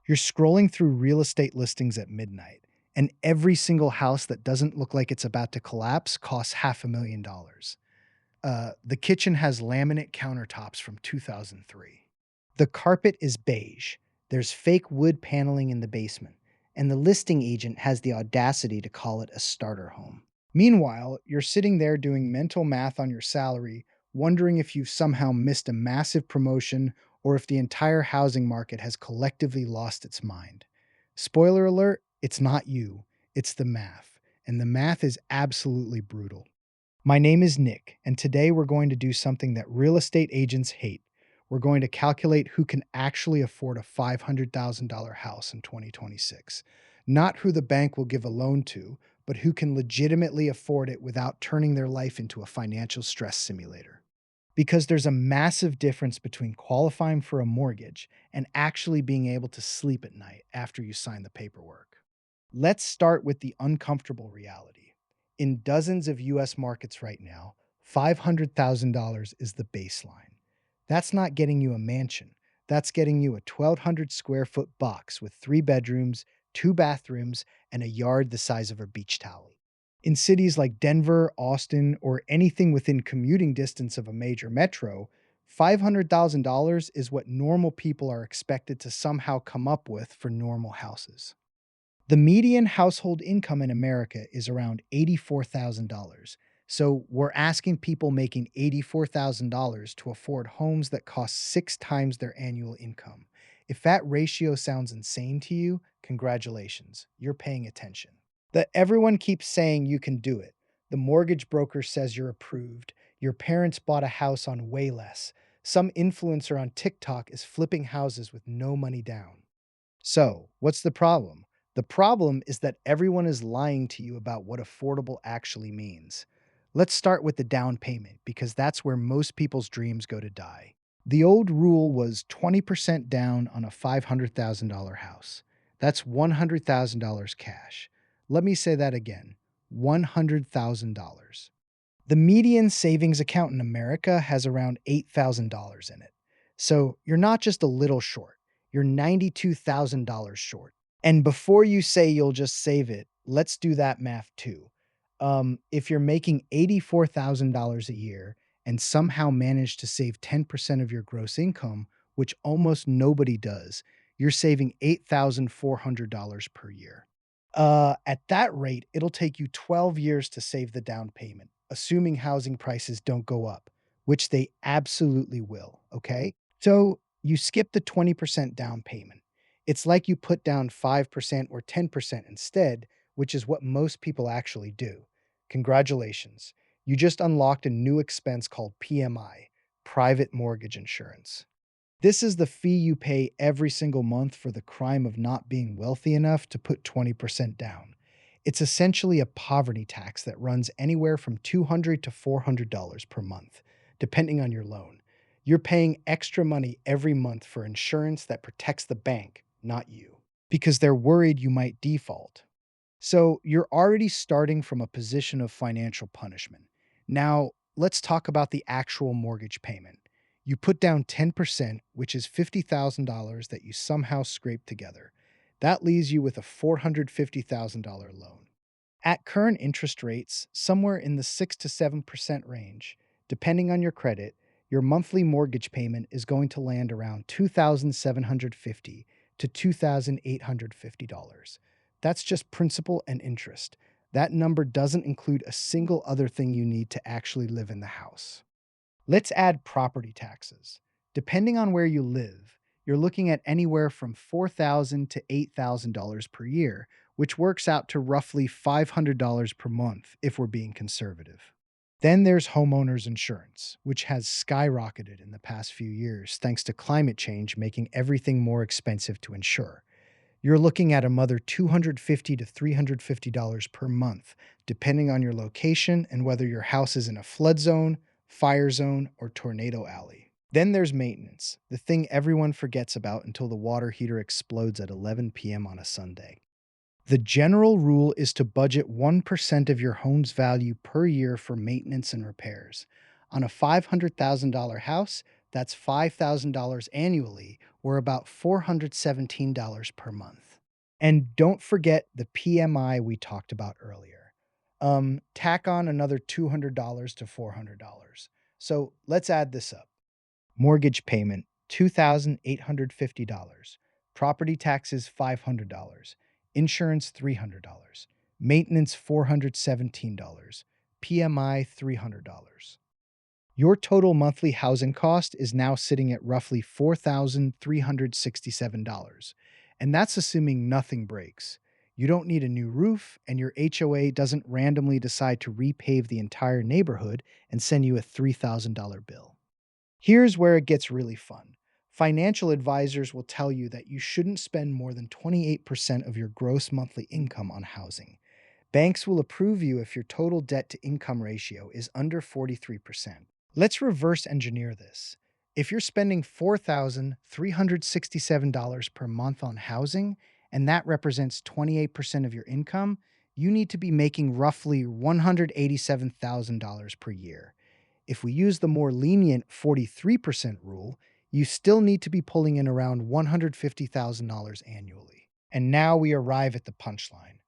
You're scrolling through real estate listings at midnight, and every single house that doesn't look like it's about to collapse costs $500,000. The kitchen has laminate countertops from 2003. The carpet is beige. There's fake wood paneling in the basement, and the listing agent has the audacity to call it a starter home. Meanwhile, you're sitting there doing mental math on your salary, wondering if you've somehow missed a massive promotion or if the entire housing market has collectively lost its mind. Spoiler alert, it's not you, it's the math, and the math is absolutely brutal. My name is Nick, and today we're going to do something that real estate agents hate. We're going to calculate who can actually afford a $500,000 house in 2026. Not who the bank will give a loan to, but who can legitimately afford it without turning their life into a financial stress simulator. Because there's a massive difference between qualifying for a mortgage and actually being able to sleep at night after you sign the paperwork. Let's start with the uncomfortable reality. In dozens of US markets right now, $500,000 is the baseline. That's not getting you a mansion. That's getting you a 1,200 square foot box with 3 bedrooms, 2 bathrooms, and a yard the size of a beach towel. In cities like Denver, Austin, or anything within commuting distance of a major metro, $500,000 is what normal people are expected to somehow come up with for normal houses. The median household income in America is around $84,000. So we're asking people making $84,000 to afford homes that cost 6 times their annual income. If that ratio sounds insane to you, congratulations, you're paying attention. That everyone keeps saying you can do it. The mortgage broker says you're approved. Your parents bought a house on way less. Some influencer on TikTok is flipping houses with no money down. So, what's the problem? The problem is that everyone is lying to you about what affordable actually means. Let's start with the down payment because that's where most people's dreams go to die. The old rule was 20% down on a $500,000 house. That's $100,000 cash. Let me say that again, $100,000. The median savings account in America has around $8,000 in it. So you're not just a little short, you're $92,000 short. And before you say you'll just save it, let's do that math too. If you're making $84,000 a year and somehow manage to save 10% of your gross income, which almost nobody does, you're saving $8,400 per year. At that rate, it'll take you 12 years to save the down payment, assuming housing prices don't go up, which they absolutely will, okay? So you skip the 20% down payment. It's like you put down 5% or 10% instead, which is what most people actually do. Congratulations. You just unlocked a new expense called PMI, private mortgage insurance. This is the fee you pay every single month for the crime of not being wealthy enough to put 20% down. It's essentially a poverty tax that runs anywhere from $200 to $400 per month, depending on your loan. You're paying extra money every month for insurance that protects the bank, not you, because they're worried you might default. So you're already starting from a position of financial punishment. Now, let's talk about the actual mortgage payment. You put down 10%, which is $50,000 that you somehow scraped together. That leaves you with a $450,000 loan. At current interest rates, somewhere in the 6 to 7% range, depending on your credit, your monthly mortgage payment is going to land around $2,750 to $2,850. That's just principal and interest. That number doesn't include a single other thing you need to actually live in the house. Let's add property taxes. Depending on where you live, you're looking at anywhere from $4,000 to $8,000 per year, which works out to roughly $500 per month if we're being conservative. Then there's homeowners insurance, which has skyrocketed in the past few years thanks to climate change making everything more expensive to insure. You're looking at another $250 to $350 per month, depending on your location and whether your house is in a flood zone, fire zone, or tornado alley. Then there's maintenance, the thing everyone forgets about until the water heater explodes at 11 p.m. on a Sunday. The general rule is to budget 1% of your home's value per year for maintenance and repairs. On a $500,000 house, that's $5,000 annually, or about $417 per month. And don't forget the PMI we talked about earlier. Tack on another $200 to $400. So let's add this up. Mortgage payment, $2,850. Property taxes, $500. Insurance, $300. Maintenance, $417. PMI, $300. Your total monthly housing cost is now sitting at roughly $4,367. And that's assuming nothing breaks. You don't need a new roof, and your HOA doesn't randomly decide to repave the entire neighborhood and send you a $3,000 bill. Here's where it gets really fun. Financial advisors will tell you that you shouldn't spend more than 28% of your gross monthly income on housing. Banks will approve you if your total debt to income ratio is under 43%. Let's reverse engineer this. If you're spending $4,367 per month on housing, and that represents 28% of your income, you need to be making roughly $187,000 per year. If we use the more lenient 43% rule, you still need to be pulling in around $150,000 annually. And now we arrive at the punchline.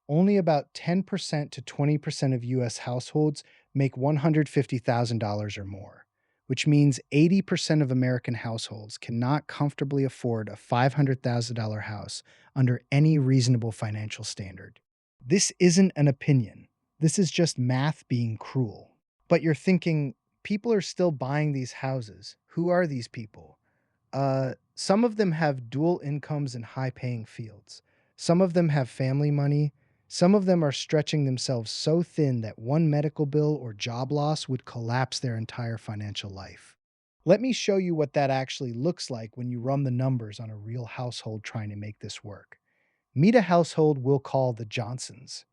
Only about 10% to 20% of US households make $150,000 or more, which means 80% of American households cannot comfortably afford a $500,000 house under any reasonable financial standard. This isn't an opinion. This is just math being cruel. But you're thinking, people are still buying these houses. Who are these people? Some of them have dual incomes in high paying fields. Some of them have family money. Some of them are stretching themselves so thin that one medical bill or job loss would collapse their entire financial life. Let me show you what that actually looks like when you run the numbers on a real household trying to make this work. Meet a household we'll call the Johnsons.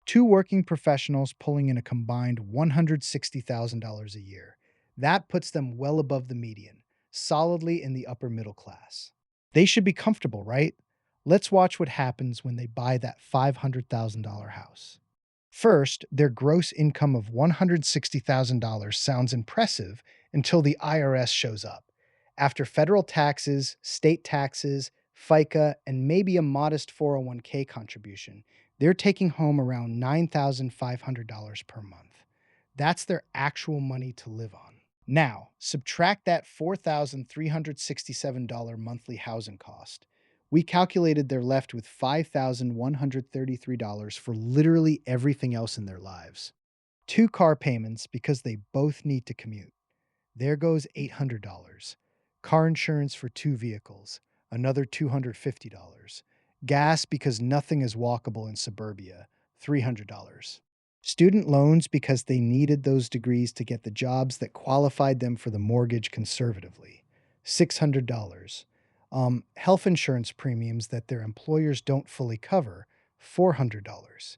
Two working professionals pulling in a combined $160,000 a year. That puts them well above the median, solidly in the upper middle class. They should be comfortable, right? Let's watch what happens when they buy that $500,000 house. First, their gross income of $160,000 sounds impressive until the IRS shows up. After federal taxes, state taxes, FICA, and maybe a modest 401k contribution, they're taking home around $9,500 per month. That's their actual money to live on. Now, subtract that $4,367 monthly housing cost. We calculated they're left with $5,133 for literally everything else in their lives. Two car payments because they both need to commute. There goes $800. Car insurance for two vehicles, another $250. Gas because nothing is walkable in suburbia, $300. Student loans because they needed those degrees to get the jobs that qualified them for the mortgage conservatively, $600. Health insurance premiums that their employers don't fully cover, $400.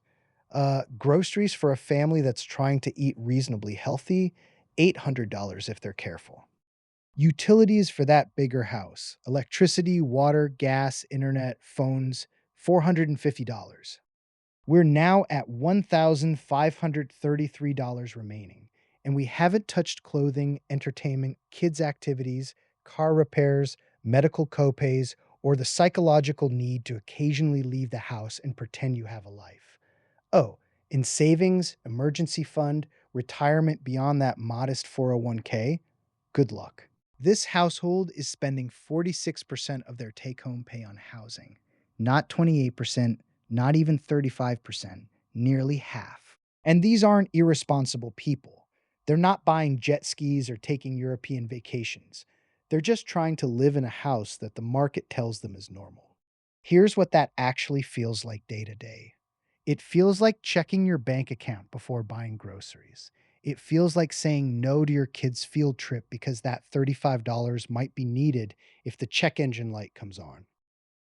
Groceries for a family that's trying to eat reasonably healthy, $800 if they're careful. Utilities for that bigger house, electricity, water, gas, internet, phones, $450. We're now at $1,533 remaining, and we haven't touched clothing, entertainment, kids' activities, car repairs, medical copays, or the psychological need to occasionally leave the house and pretend you have a life. Oh, in savings, emergency fund, retirement beyond that modest 401k, good luck. This household is spending 46% of their take home pay on housing, not 28%, not even 35%, nearly half. And these aren't irresponsible people. They're not buying jet skis or taking European vacations. They're just trying to live in a house that the market tells them is normal. Here's what that actually feels like day to day. It feels like checking your bank account before buying groceries. It feels like saying no to your kid's field trip because that $35 might be needed if the check engine light comes on.